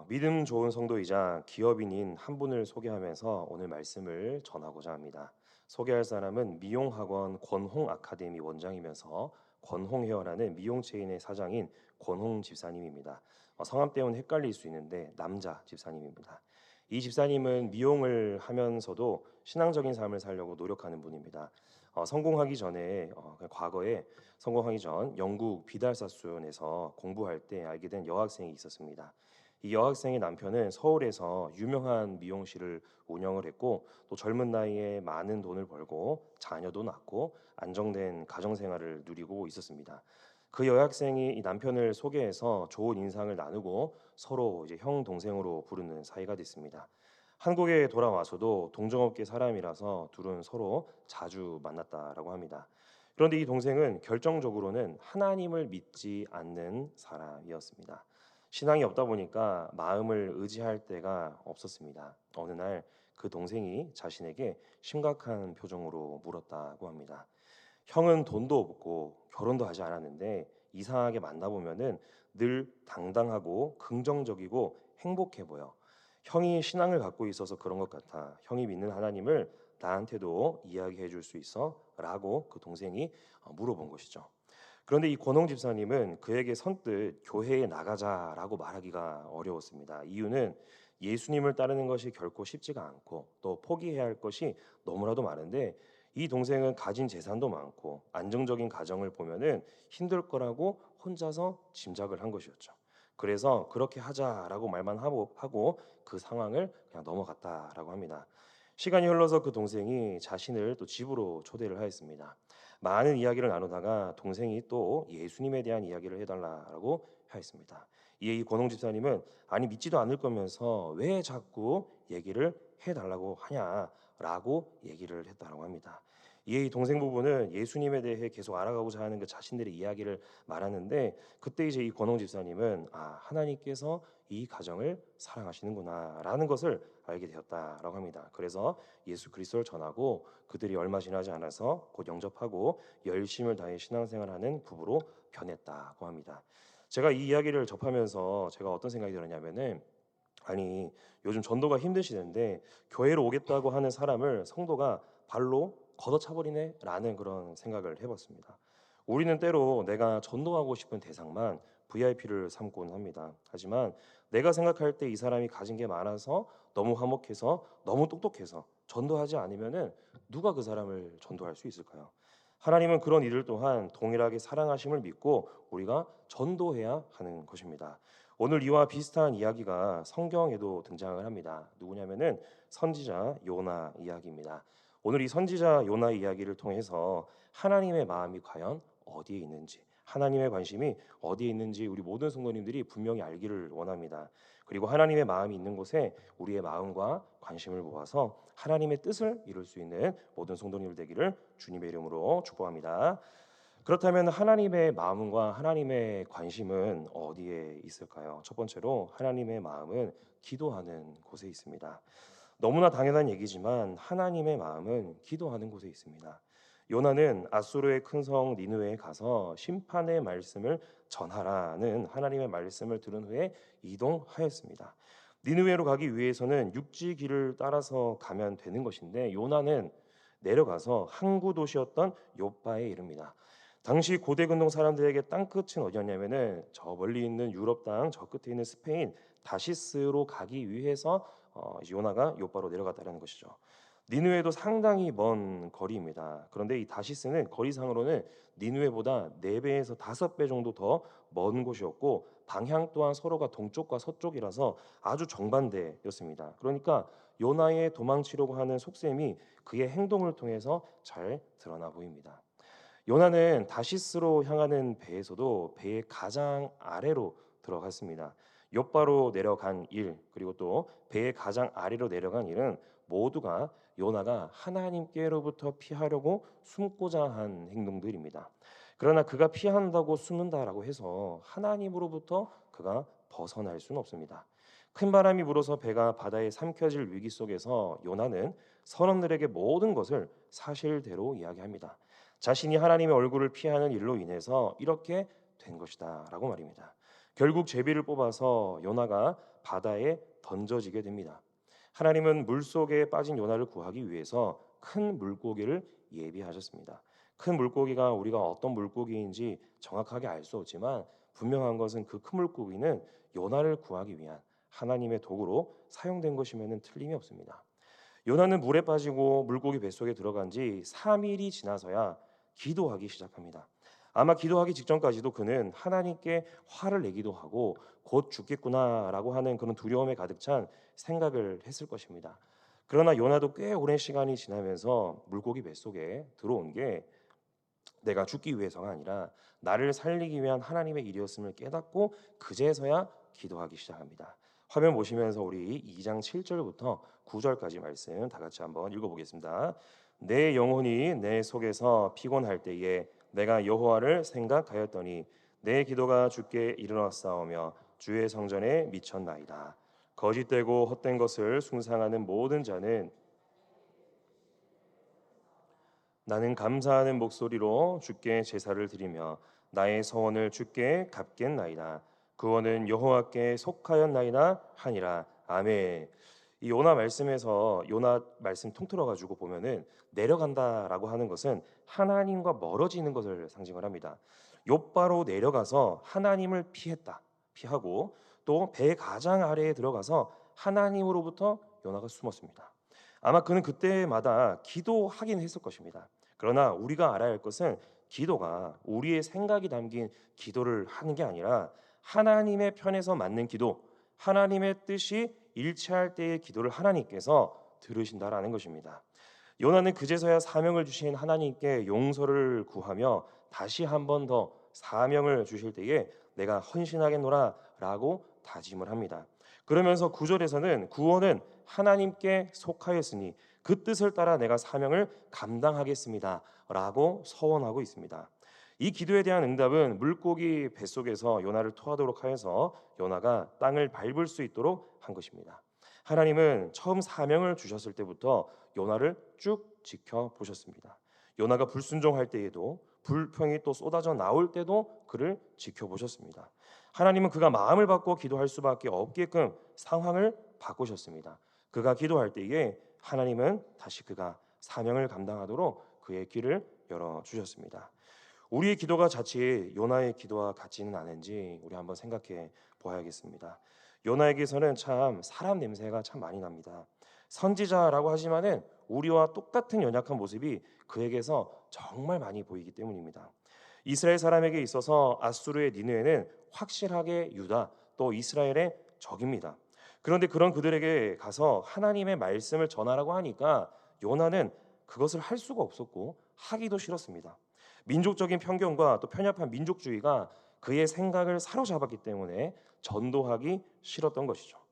믿음 좋은 성도이자 기업인인 한 분을 소개하면서 오늘 말씀을 전하고자 합니다. 소개할 사람은 미용학원 권홍 아카데미 원장이면서 권홍 헤어라는 미용 체인의 사장인 권홍 집사님입니다. 성함 때문에 헷갈릴 수 있는데 남자 집사님입니다. 이 집사님은 미용을 하면서도 신앙적인 삶을 살려고 노력하는 분입니다. 성공하기 전에 과거에 성공하기 전 영국 비달사순에서 공부할 때 알게 된 여학생이 있었습니다. 이 여학생의 남편은 서울에서 유명한 미용실을 운영을 했고 또 젊은 나이에 많은 돈을 벌고 자녀도 낳고 안정된 가정 생활을 누리고 있었습니다. 그 여학생이 이 남편을 소개해서 좋은 인상을 나누고 서로 이제 형 동생으로 부르는 사이가 됐습니다. 한국에 돌아와서도 동종업계 사람이라서 둘은 서로 자주 만났다라고 합니다. 그런데 이 동생은 결정적으로는 하나님을 믿지 않는 사람이었습니다. 신앙이 없다 보니까 마음을 의지할 때가 없었습니다. 어느 날 그 동생이 자신에게 심각한 표정으로 물었다고 합니다. 형은 돈도 없고 결혼도 하지 않았는데 이상하게 만나보면은 늘 당당하고 긍정적이고 행복해 보여. 형이 신앙을 갖고 있어서 그런 것 같아. 형이 믿는 하나님을 나한테도 이야기해 줄 수 있어? 라고 그 동생이 물어본 것이죠. 그런데 이 권홍 집사님은 그에게 선뜻 교회에 나가자라고 말하기가 어려웠습니다. 이유는 예수님을 따르는 것이 결코 쉽지가 않고 또 포기해야 할 것이 너무나도 많은데 이 동생은 가진 재산도 많고 안정적인 가정을 보면은 힘들 거라고 혼자서 짐작을 한 것이었죠. 그래서 그렇게 하자라고 말만 하고 그 상황을 그냥 넘어갔다라고 합니다. 시간이 흘러서 그 동생이 자신을 또 집으로 초대를 하였습니다. 많은 이야기를 나누다가 동생이 또 예수님에 대한 이야기를 해달라고 하였습니다. 이에 이 권홍 집사님은 아니 믿지도 않을 거면서 왜 자꾸 얘기를 해달라고 하냐라고 얘기를 했다고 합니다. 이에 이 동생 부부는 예수님에 대해 계속 알아가고자 하는 그 자신들의 이야기를 말하는데 그때 이제 이 권홍 집사님은 하나님께서 이 가정을 사랑하시는구나라는 것을 알게 되었다라고 합니다. 그래서 예수 그리스도를 전하고 그들이 얼마 지나지 않아서 곧 영접하고 열심을 다해 신앙생활하는 부부로 변했다고 합니다. 제가 이 이야기를 접하면서 제가 어떤 생각이 들었냐면은 아니 요즘 전도가 힘드시는데 교회로 오겠다고 하는 사람을 성도가 발로 걷어차버리네라는 그런 생각을 해봤습니다. 우리는 때로 내가 전도하고 싶은 대상만 VIP를 삼곤 합니다. 하지만 내가 생각할 때 이 사람이 가진 게 많아서 너무 화목해서 너무 똑똑해서 전도하지 않으면은 누가 그 사람을 전도할 수 있을까요? 하나님은 그런 이들 또한 동일하게 사랑하심을 믿고 우리가 전도해야 하는 것입니다. 오늘 이와 비슷한 이야기가 성경에도 등장을 합니다. 누구냐면은 선지자 요나 이야기입니다. 오늘 이 선지자 요나 이야기를 통해서 하나님의 마음이 과연 어디에 있는지, 하나님의 관심이 어디에 있는지 우리 모든 성도님들이 분명히 알기를 원합니다. 그리고 하나님의 마음이 있는 곳에 우리의 마음과 관심을 모아서 하나님의 뜻을 이룰 수 있는 모든 성도님들 되기를 주님의 이름으로 축복합니다. 그렇다면 하나님의 마음과 하나님의 관심은 어디에 있을까요? 첫 번째로 하나님의 마음은 기도하는 곳에 있습니다. 너무나 당연한 얘기지만 하나님의 마음은 기도하는 곳에 있습니다. 요나는 아수르의 큰 성 니느웨에 가서 심판의 말씀을 전하라는 하나님의 말씀을 들은 후에 이동하였습니다. 니느웨로 가기 위해서는 육지 길을 따라서 가면 되는 것인데 요나는 내려가서 항구 도시였던 요빠에 이릅니다. 당시 고대 근동 사람들에게 땅 끝은 어디였냐면은 저 멀리 있는 유럽 땅 저 끝에 있는 스페인 다시스로 가기 위해서 요나가 요바로 내려갔다는 것이죠. 니느웨도 상당히 먼 거리입니다. 그런데 이 다시스는 거리상으로는 니느웨보다 4배에서 5배 정도 더 먼 곳이었고 방향 또한 서로가 동쪽과 서쪽이라서 아주 정반대였습니다. 그러니까 요나의 도망치려고 하는 속셈이 그의 행동을 통해서 잘 드러나 보입니다. 요나는 다시스로 향하는 배에서도 배의 가장 아래로 들어갔습니다. 욥바로 내려간 일 그리고 또 배의 가장 아래로 내려간 일은 모두가 요나가 하나님께로부터 피하려고 숨고자 한 행동들입니다. 그러나 그가 피한다고 숨는다라고 해서 하나님으로부터 그가 벗어날 수는 없습니다. 큰 바람이 불어서 배가 바다에 삼켜질 위기 속에서 요나는 선원들에게 모든 것을 사실대로 이야기합니다. 자신이 하나님의 얼굴을 피하는 일로 인해서 이렇게 된 것이다라고 말입니다. 결국 제비를 뽑아서 요나가 바다에 던져지게 됩니다. 하나님은 물속에 빠진 요나를 구하기 위해서 큰 물고기를 예비하셨습니다. 큰 물고기가 우리가 어떤 물고기인지 정확하게 알 수 없지만 분명한 것은 그 큰 물고기는 요나를 구하기 위한 하나님의 도구로 사용된 것이면 틀림이 없습니다. 요나는 물에 빠지고 물고기 뱃속에 들어간 지 3일이 지나서야 기도하기 시작합니다. 아마 기도하기 직전까지도 그는 하나님께 화를 내기도 하고 곧 죽겠구나라고 하는 그런 두려움에 가득 찬 생각을 했을 것입니다. 그러나 요나도 꽤 오랜 시간이 지나면서 물고기 뱃속에 들어온 게 내가 죽기 위해서가 아니라 나를 살리기 위한 하나님의 일이었음을 깨닫고 그제서야 기도하기 시작합니다. 화면 보시면서 우리 2장 7절부터 9절까지 말씀 다 같이 한번 읽어보겠습니다. 내 영혼이 내 속에서 피곤할 때에 내가 여호와를 생각하였더니 내 기도가 주께 이르렀사오며 주의 성전에 미쳤나이다. 거짓되고 헛된 것을 숭상하는 모든 자는 나는 감사하는 목소리로 주께 제사를 드리며 나의 서원을 주께 갚겠나이다. 구원은 여호와께 속하였나이다 하니라. 아멘. 이 요나 말씀에서 요나 말씀 통틀어 가지고 보면은 내려간다라고 하는 것은 하나님과 멀어지는 것을 상징을 합니다. 욥바로 내려가서 하나님을 피하고 또 배 가장 아래에 들어가서 하나님으로부터 요나가 숨었습니다. 아마 그는 그때마다 기도하긴 했을 것입니다. 그러나 우리가 알아야 할 것은 기도가 우리의 생각이 담긴 기도를 하는 게 아니라 하나님의 편에서 맞는 기도, 하나님의 뜻이 일치할 때의 기도를 하나님께서 들으신다라는 것입니다. 요나는 그제서야 사명을 주신 하나님께 용서를 구하며 다시 한 번 더 사명을 주실 때에 내가 헌신하겠노라라고 다짐을 합니다. 그러면서 9절에서는 구원은 하나님께 속하였으니 그 뜻을 따라 내가 사명을 감당하겠습니다라고 서원하고 있습니다. 이 기도에 대한 응답은 물고기 뱃속에서 요나를 토하도록 하여서 요나가 땅을 밟을 수 있도록 한 것입니다. 하나님은 처음 사명을 주셨을 때부터 요나를 쭉 지켜보셨습니다. 요나가 불순종할 때에도 불평이 또 쏟아져 나올 때도 그를 지켜보셨습니다. 하나님은 그가 마음을 바꿔 기도할 수밖에 없게끔 상황을 바꾸셨습니다. 그가 기도할 때에 하나님은 다시 그가 사명을 감당하도록 그의 길을 열어주셨습니다. 우리의 기도가 자칫 요나의 기도와 같지는 않은지 우리 한번 생각해 보아야겠습니다. 요나에게서는 참 사람 냄새가 참 많이 납니다. 선지자라고 하지만은 우리와 똑같은 연약한 모습이 그에게서 정말 많이 보이기 때문입니다. 이스라엘 사람에게 있어서 아수르의 니느웨는 확실하게 유다 또 이스라엘의 적입니다. 그런데 그런 그들에게 가서 하나님의 말씀을 전하라고 하니까 요나는 그것을 할 수가 없었고 하기도 싫었습니다. 민족적인 편견과 또 편협한 민족주의가 그의 생각을 사로잡았기 때문에 전도하기 싫었던 것이죠.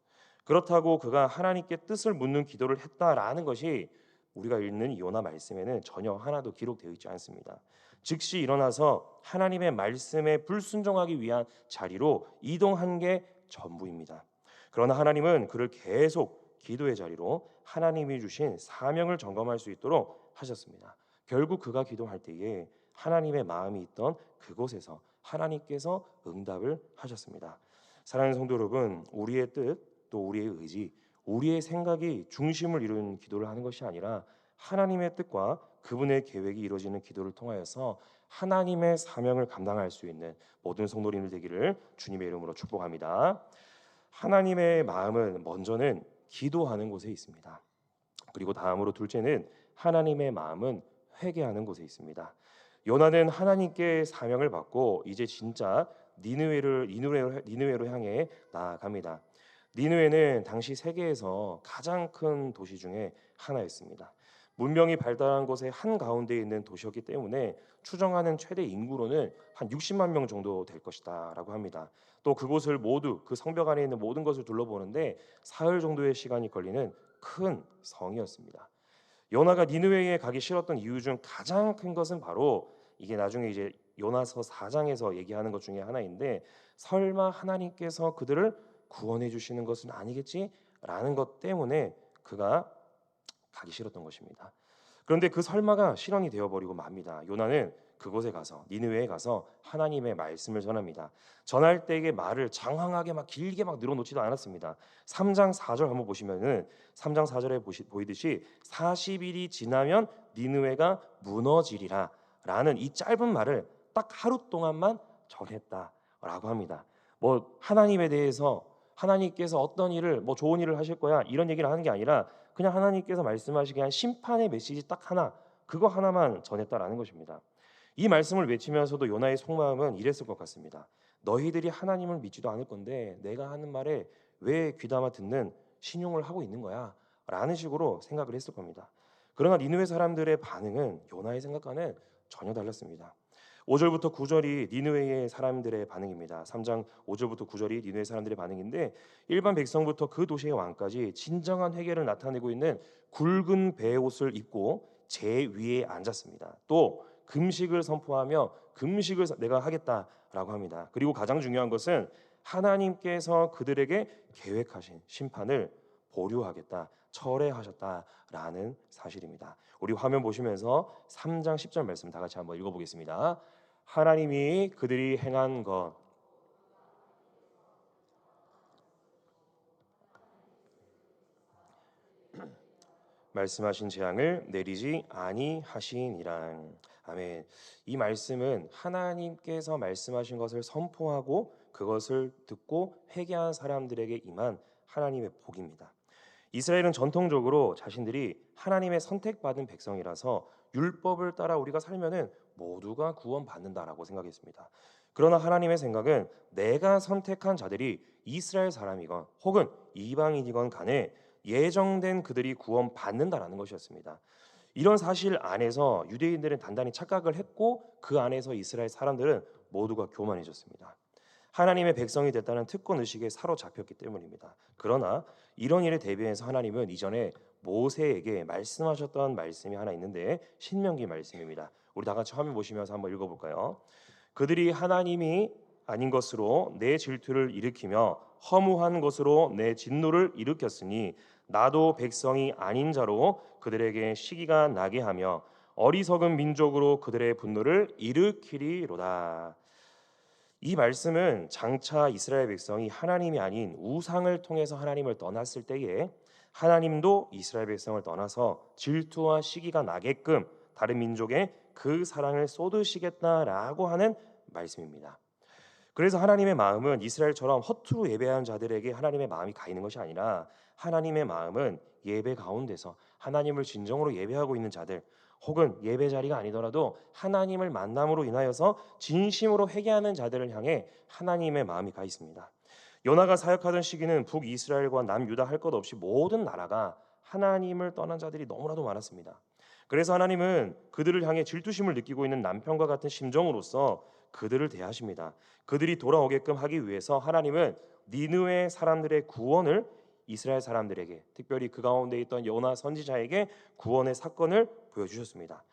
그렇다고 그가 하나님께 뜻을 묻는 기도를 했다라는 것이 우리가 읽는 이 요나 말씀에는 전혀 하나도 기록되어 있지 않습니다. 즉시 일어나서 하나님의 말씀에 불순종하기 위한 자리로 이동한 게 전부입니다. 그러나 하나님은 그를 계속 기도의 자리로 하나님이 주신 사명을 점검할 수 있도록 하셨습니다. 결국 그가 기도할 때에 하나님의 마음이 있던 그곳에서 하나님께서 응답을 하셨습니다. 사랑하는 성도 여러분, 우리의 뜻 또 우리의 의지, 우리의 생각이 중심을 이루는 기도를 하는 것이 아니라 하나님의 뜻과 그분의 계획이 이루어지는 기도를 통하여서 하나님의 사명을 감당할 수 있는 모든 성도님들 되기를 주님의 이름으로 축복합니다. 하나님의 마음은 먼저는 기도하는 곳에 있습니다. 그리고 다음으로 둘째는 하나님의 마음은 회개하는 곳에 있습니다. 요나는 하나님께 사명을 받고 이제 진짜 니느웨로 향해 나아갑니다. 니느웨는 당시 세계에서 가장 큰 도시 중에 하나였습니다. 문명이 발달한 곳의 한 가운데 있는 도시였기 때문에 추정하는 최대 인구로는 한 60만 명 정도 될 것이다라고 합니다. 또 그곳을 모두 그 성벽 안에 있는 모든 것을 둘러보는데 사흘 정도의 시간이 걸리는 큰 성이었습니다. 요나가 니느웨에 가기 싫었던 이유 중 가장 큰 것은 바로 이게 나중에 이제 요나서 4장에서 얘기하는 것 중에 하나인데 설마 하나님께서 그들을 구원해 주시는 것은 아니겠지라는 것 때문에 그가 가기 싫었던 것입니다. 그런데 그 설마가 실현이 되어버리고 맙니다. 요나는 그곳에 가서 니느웨에 가서 하나님의 말씀을 전합니다. 전할 때의 말을 장황하게 막 길게 막 늘어놓지도 않았습니다. 3장 4절 한번 보시면은 3장 4절에 보이듯이 40일이 지나면 니느웨가 무너지리라 라는 이 짧은 말을 딱 하루 동안만 전했다라고 합니다. 뭐 하나님에 대해서 하나님께서 어떤 일을 뭐 좋은 일을 하실 거야 이런 얘기를 하는 게 아니라 그냥 하나님께서 말씀하시게 한 심판의 메시지 딱 하나 그거 하나만 전했다라는 것입니다. 이 말씀을 외치면서도 요나의 속마음은 이랬을 것 같습니다. 너희들이 하나님을 믿지도 않을 건데 내가 하는 말에 왜 귀담아 듣는 신용을 하고 있는 거야? 라는 식으로 생각을 했을 겁니다. 그러나 니느웨 사람들의 반응은 요나의 생각과는 전혀 달랐습니다. 5절부터 9절이 니느웨의 사람들의 반응입니다. 3장 5절부터 9절이 니느웨 사람들의 반응인데 일반 백성부터 그 도시의 왕까지 진정한 회개를 나타내고 있는 굵은 베옷을 입고 제 위에 앉았습니다. 또 금식을 선포하며 금식을 내가 하겠다라고 합니다. 그리고 가장 중요한 것은 하나님께서 그들에게 계획하신 심판을 보류하겠다, 철회하셨다라는 사실입니다. 우리 화면 보시면서 3장 10절 말씀 다 같이 한번 읽어보겠습니다. 하나님이 그들이 행한 것 말씀하신 재앙을 내리지 아니하시니라. 아멘. 이 말씀은 하나님께서 말씀하신 것을 선포하고 그것을 듣고 회개한 사람들에게 임한 하나님의 복입니다. 이스라엘은 전통적으로 자신들이 하나님의 선택받은 백성이라서 율법을 따라 우리가 살면은 모두가 구원받는다라고 생각했습니다. 그러나 하나님의 생각은 내가 선택한 자들이 이스라엘 사람이건 혹은 이방인이건 간에 예정된 그들이 구원받는다라는 것이었습니다. 이런 사실 안에서 유대인들은 단단히 착각을 했고 그 안에서 이스라엘 사람들은 모두가 교만해졌습니다. 하나님의 백성이 됐다는 특권 의식에 사로잡혔기 때문입니다. 그러나 이런 일에 대비해서 하나님은 이전에 모세에게 말씀하셨던 말씀이 하나 있는데 신명기 말씀입니다. 우리 다 같이 화면 보시면서 한번 읽어볼까요? 그들이 하나님이 아닌 것으로 내 질투를 일으키며 허무한 것으로 내 진노를 일으켰으니 나도 백성이 아닌 자로 그들에게 시기가 나게 하며 어리석은 민족으로 그들의 분노를 일으키리로다. 이 말씀은 장차 이스라엘 백성이 하나님이 아닌 우상을 통해서 하나님을 떠났을 때에 하나님도 이스라엘 백성을 떠나서 질투와 시기가 나게끔 다른 민족에 그 사랑을 쏟으시겠다라고 하는 말씀입니다. 그래서 하나님의 마음은 이스라엘처럼 허투루 예배하는 자들에게 하나님의 마음이 가 있는 것이 아니라 하나님의 마음은 예배 가운데서 하나님을 진정으로 예배하고 있는 자들 혹은 예배 자리가 아니더라도 하나님을 만남으로 인하여서 진심으로 회개하는 자들을 향해 하나님의 마음이 가 있습니다. 요나가 사역하던 시기는 북이스라엘과 남유다 할 것 없이 모든 나라가 하나님을 떠난 자들이 너무나도 많았습니다. 그래서 하나님은 그들을 향해 질투심을 느끼고 있는 남편과 같은 심정으로서 그들을 대하십니다. 그들이 돌아오게끔 하기 위해서 하나님은 니느웨 사람들의 구원을 이스라엘 사람들에게 특별히 그 가운데 있던 요나 선지자에게 구원의 사건을 보여주셨습니다.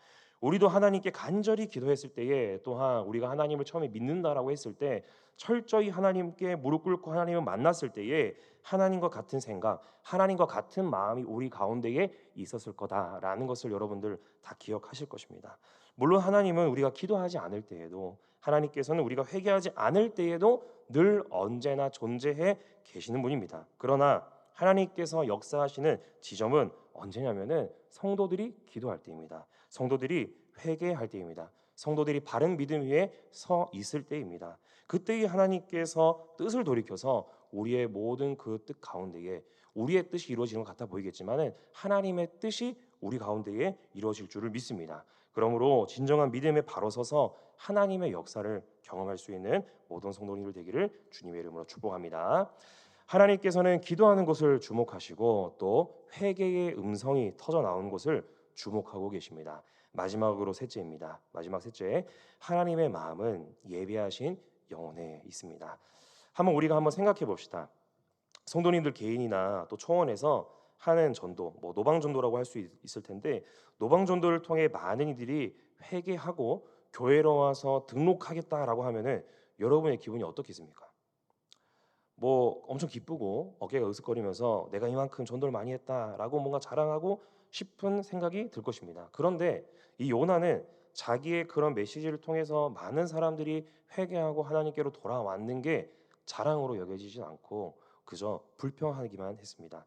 우리도 하나님께 간절히 기도했을 때에 또한 우리가 하나님을 처음에 믿는다라고 했을 때 철저히 하나님께 무릎 꿇고 하나님을 만났을 때에 하나님과 같은 생각, 하나님과 같은 마음이 우리 가운데에 있었을 거다라는 것을 여러분들 다 기억하실 것입니다. 물론 하나님은 우리가 기도하지 않을 때에도 하나님께서는 우리가 회개하지 않을 때에도 늘 언제나 존재해 계시는 분입니다. 그러나 하나님께서 역사하시는 지점은 언제냐면은 성도들이 기도할 때입니다. 성도들이 회개할 때입니다. 성도들이 바른 믿음 위에 서 있을 때입니다. 그때에 하나님께서 뜻을 돌이켜서 우리의 모든 그 뜻 가운데에 우리의 뜻이 이루어지는 것 같아 보이겠지만은 하나님의 뜻이 우리 가운데에 이루어질 줄을 믿습니다. 그러므로 진정한 믿음에 바로 서서 하나님의 역사를 경험할 수 있는 모든 성도님들 되기를 주님의 이름으로 축복합니다. 하나님께서는 기도하는 곳을 주목하시고 또 회개의 음성이 터져 나오는 곳을 주목하고 계십니다. 마지막으로 셋째입니다. 마지막 셋째, 하나님의 마음은 예배하신 영혼에 있습니다. 우리가 한번 생각해 봅시다. 성도님들 개인이나 또 초원에서 하는 전도, 뭐 노방 전도라고 할 수 있을 텐데 노방 전도를 통해 많은 이들이 회개하고 교회로 와서 등록하겠다라고 하면은 여러분의 기분이 어떻겠습니까? 뭐 엄청 기쁘고 어깨가 으쓱거리면서 내가 이만큼 전도를 많이 했다라고 뭔가 자랑하고 싶은 생각이 들 것입니다. 그런데 이 요나는 자기의 그런 메시지를 통해서 많은 사람들이 회개하고 하나님께로 돌아왔는 게 자랑으로 여겨지지 않고 그저 불평하기만 했습니다.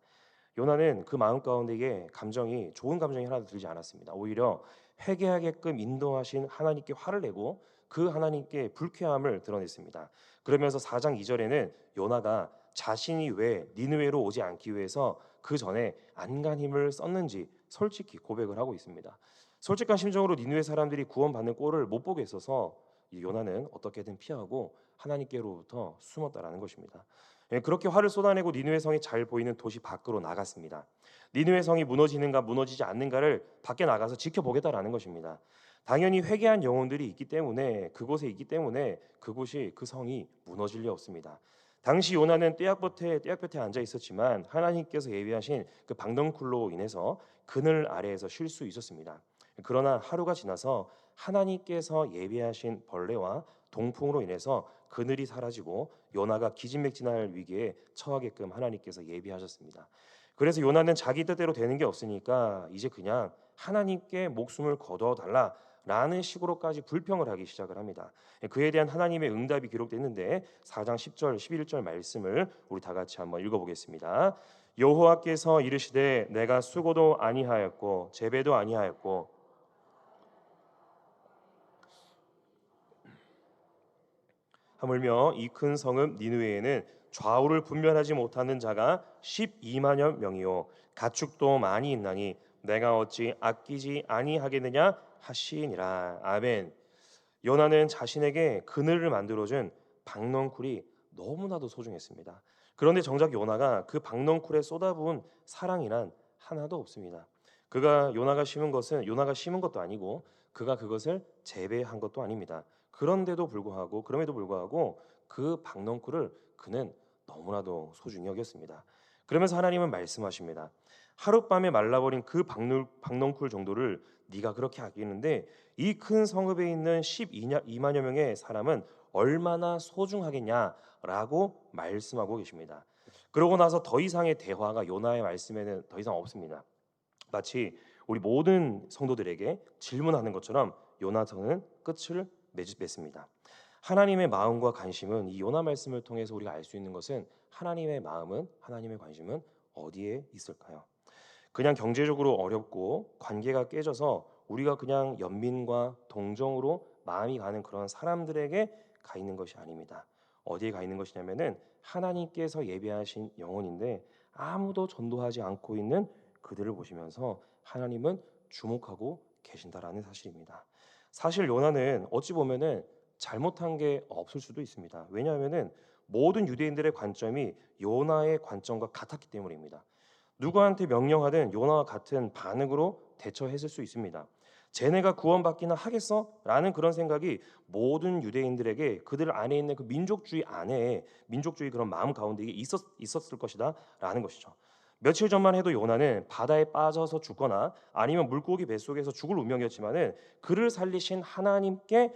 요나는 그 마음 가운데에 감정이 좋은 감정이 하나도 들지 않았습니다. 오히려 회개하게끔 인도하신 하나님께 화를 내고 그 하나님께 불쾌함을 드러냈습니다. 그러면서 4장 2절에는 요나가 자신이 왜 니느웨로 오지 않기 위해서 그 전에 안간힘을 썼는지 솔직히 고백을 하고 있습니다. 솔직한 심정으로 니느웨 사람들이 구원받는 꼴을 못 보게 있어서 이 요나는 어떻게든 피하고 하나님께로부터 숨었다라는 것입니다. 그렇게 화를 쏟아내고 니느웨 성이 잘 보이는 도시 밖으로 나갔습니다. 니느웨 성이 무너지는가 무너지지 않는가를 밖에 나가서 지켜보겠다라는 것입니다. 당연히 회개한 영혼들이 있기 때문에 그곳에 있기 때문에 그곳이 그 성이 무너질 리 없습니다. 당시 요나는 떼약볕에 앉아 있었지만 하나님께서 예비하신 그 방덩쿨로 인해서 그늘 아래에서 쉴 수 있었습니다. 그러나 하루가 지나서 하나님께서 예비하신 벌레와 동풍으로 인해서 그늘이 사라지고 요나가 기진맥진할 위기에 처하게끔 하나님께서 예비하셨습니다. 그래서 요나는 자기 뜻대로 되는 게 없으니까 이제 그냥 하나님께 목숨을 거둬 달라라는 식으로까지 불평을 하기 시작을 합니다. 그에 대한 하나님의 응답이 기록됐는데 4장 10절 11절 말씀을 우리 다 같이 한번 읽어보겠습니다. 여호와께서 이르시되 내가 수고도 아니하였고 재배도 아니하였고 하물며 이 큰 성읍 니느웨에는 좌우를 분별하지 못하는 자가 12만여 명이요 가축도 많이 있나니 내가 어찌 아끼지 아니하겠느냐 하시니라. 아멘. 요나는 자신에게 그늘을 만들어준 박넝쿨이 너무나도 소중했습니다. 그런데 정작 요나가 그 박넝쿨에 쏟아부은 사랑이란 하나도 없습니다. 요나가 심은 것도 아니고 그가 그것을 재배한 것도 아닙니다. 그럼에도 불구하고 그 박넝쿨을 그는 너무나도 소중히 여겼습니다. 그러면서 하나님은 말씀하십니다. 하룻밤에 말라버린 그 박넝쿨 정도를 네가 그렇게 아끼는데 이 큰 성읍에 있는 12만여 명의 사람은 얼마나 소중하겠냐라고 말씀하고 계십니다. 그러고 나서 더 이상의 대화가 요나의 말씀에는 더 이상 없습니다. 마치 우리 모든 성도들에게 질문하는 것처럼 요나서는 끝을 맺습니다. 하나님의 마음과 관심은 이 요나 말씀을 통해서 우리가 알 수 있는 것은 하나님의 마음은 하나님의 관심은 어디에 있을까요? 그냥 경제적으로 어렵고 관계가 깨져서 우리가 그냥 연민과 동정으로 마음이 가는 그런 사람들에게 가 있는 것이 아닙니다. 어디에 가 있는 것이냐면은 하나님께서 예비하신 영혼인데 아무도 전도하지 않고 있는 그들을 보시면서 하나님은 주목하고 계신다라는 사실입니다. 사실 요나는 어찌 보면은 잘못한 게 없을 수도 있습니다. 왜냐하면은 모든 유대인들의 관점이 요나의 관점과 같았기 때문입니다. 누구한테 명령하든 요나와 같은 반응으로 대처했을 수 있습니다. 쟤네가 구원받기나 하겠어? 라는 그런 생각이 모든 유대인들에게 그들 안에 있는 그 민족주의 그런 마음 가운데 있었을 것이다 라는 것이죠. 며칠 전만 해도 요나는 바다에 빠져서 죽거나 아니면 물고기 뱃속에서 죽을 운명이었지만은 그를 살리신 하나님께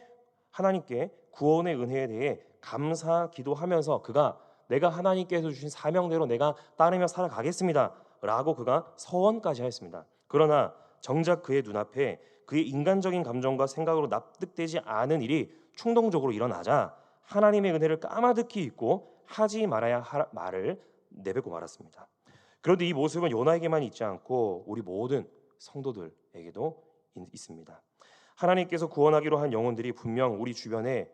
구원의 은혜에 대해 감사 기도하면서 그가 내가 하나님께서 주신 사명대로 내가 따르며 살아가겠습니다 라고 그가 서원까지 하였습니다. 그러나 정작 그의 눈앞에 그의 인간적인 감정과 생각으로 납득되지 않은 일이 충동적으로 일어나자 하나님의 은혜를 까마득히 잊고 하지 말아야 할 말을 내뱉고 말았습니다. 그런데 이 모습은 요나에게만 있지 않고 우리 모든 성도들에게도 있습니다. 하나님께서 구원하기로 한 영혼들이 분명 우리 주변에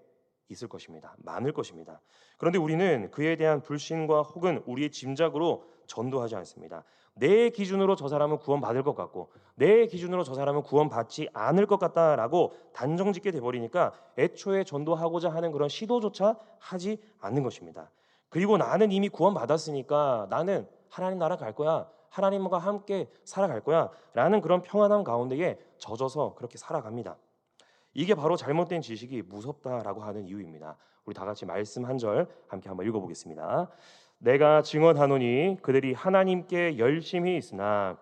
있을 것입니다. 많을 것입니다. 그런데 우리는 그에 대한 불신과 혹은 우리의 짐작으로 전도하지 않습니다. 내 기준으로 저 사람은 구원받을 것 같고 내 기준으로 저 사람은 구원받지 않을 것 같다라고 단정짓게 돼버리니까 애초에 전도하고자 하는 그런 시도조차 하지 않는 것입니다. 그리고 나는 이미 구원받았으니까 나는 하나님 나라 갈 거야, 하나님과 함께 살아갈 거야 라는 그런 평안함 가운데에 젖어서 그렇게 살아갑니다. 이게 바로 잘못된 지식이 무섭다라고 하는 이유입니다. 우리 다 같이 말씀 한 절 함께 한번 읽어보겠습니다. 내가 증언하노니 그들이 하나님께 열심히 있으나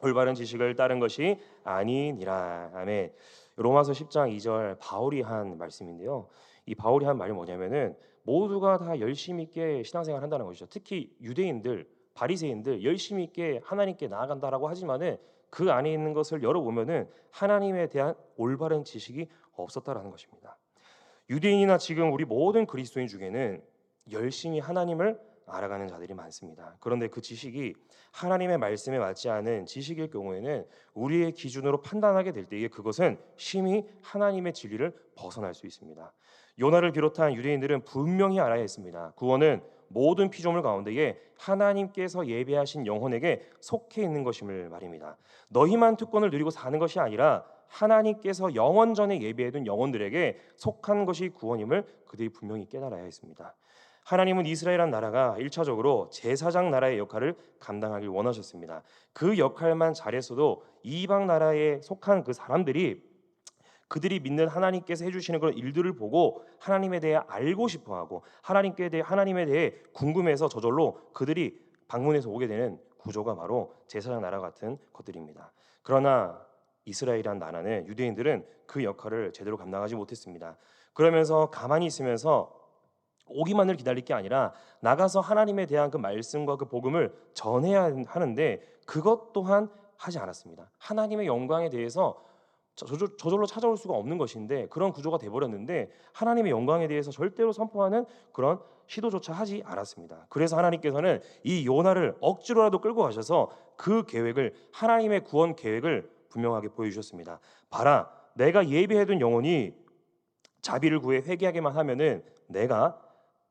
올바른 지식을 따른 것이 아니니라. 아멘. 로마서 10장 2절 바울이 한 말씀인데요. 이 바울이 한 말이 뭐냐면은 모두가 다 열심히 있게 신앙생활 한다는 것이죠. 특히 유대인들, 바리새인들 열심히 있게 하나님께 나아간다라고 하지만은 그 안에 있는 것을 열어보면은 하나님에 대한 올바른 지식이 없었다라는 것입니다. 유대인이나 지금 우리 모든 그리스도인 중에는 열심히 하나님을 알아가는 자들이 많습니다. 그런데 그 지식이 하나님의 말씀에 맞지 않은 지식일 경우에는 우리의 기준으로 판단하게 될 때에 그것은 심히 하나님의 진리를 벗어날 수 있습니다. 요나를 비롯한 유대인들은 분명히 알아야 했습니다. 구원은 모든 피조물 가운데에 하나님께서 예배하신 영혼에게 속해 있는 것임을 말입니다. 너희만 특권을 누리고 사는 것이 아니라 하나님께서 영원 전에 예배해둔 영혼들에게 속한 것이 구원임을 그들이 분명히 깨달아야 했습니다. 하나님은 이스라엘이란 나라가 1차적으로 제사장 나라의 역할을 감당하길 원하셨습니다. 그 역할만 잘했어도 이방 나라에 속한 그 사람들이 그들이 믿는 하나님께서 해주시는 그런 일들을 보고 하나님에 대해 알고 싶어하고 하나님에 대해 궁금해서 저절로 그들이 방문해서 오게 되는 구조가 바로 제사장 나라 같은 것들입니다. 그러나 이스라엘이란 나라는 유대인들은 그 역할을 제대로 감당하지 못했습니다. 그러면서 가만히 있으면서 오기만을 기다릴 게 아니라 나가서 하나님에 대한 그 말씀과 그 복음을 전해야 하는데 그것 또한 하지 않았습니다. 하나님의 영광에 대해서 저절로 찾아올 수가 없는 것인데 그런 구조가 돼버렸는데 하나님의 영광에 대해서 절대로 선포하는 그런 시도조차 하지 않았습니다. 그래서 하나님께서는 이 요나를 억지로라도 끌고 가셔서 그 계획을 하나님의 구원 계획을 분명하게 보여주셨습니다. 봐라, 내가 예비해둔 영혼이 자비를 구해 회개하게만 하면은 내가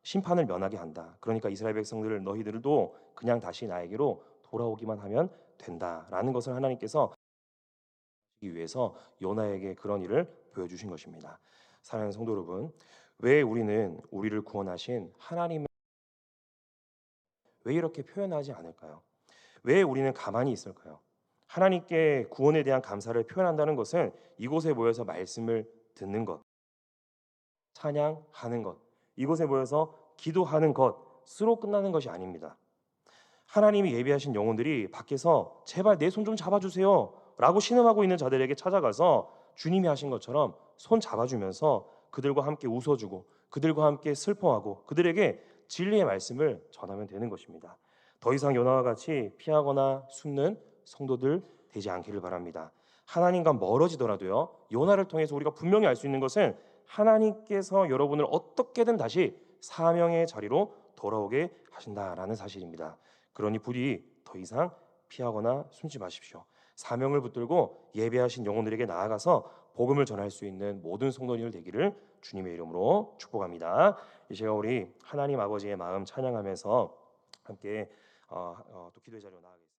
심판을 면하게 한다. 그러니까 이스라엘 백성들을 너희들도 그냥 다시 나에게로 돌아오기만 하면 된다라는 것을 하나님께서 하기 위해서 요나에게 그런 일을 보여주신 것입니다. 사랑하는 성도 여러분, 왜 우리는 우리를 구원하신 하나님을 왜 이렇게 표현하지 않을까요? 왜 우리는 가만히 있을까요? 하나님께 구원에 대한 감사를 표현한다는 것은 이곳에 모여서 말씀을 듣는 것, 찬양하는 것, 이곳에 모여서 기도하는 것으로 끝나는 것이 아닙니다. 하나님이 예비하신 영혼들이 밖에서 제발 내 손 좀 잡아주세요 라고 신음하고 있는 자들에게 찾아가서 주님이 하신 것처럼 손 잡아주면서 그들과 함께 웃어주고 그들과 함께 슬퍼하고 그들에게 진리의 말씀을 전하면 되는 것입니다. 더 이상 요나와 같이 피하거나 숨는 성도들 되지 않기를 바랍니다. 하나님과 멀어지더라도요, 요나를 통해서 우리가 분명히 알 수 있는 것은 하나님께서 여러분을 어떻게든 다시 사명의 자리로 돌아오게 하신다라는 사실입니다. 그러니 부디 더 이상 피하거나 숨지 마십시오. 사명을 붙들고 예배하신 영혼들에게 나아가서 복음을 전할 수 있는 모든 성도님들 되기를 주님의 이름으로 축복합니다. 이 시간 우리 하나님 아버지의 마음 찬양하면서 함께 또 기도의 자리로 나아가겠습니다.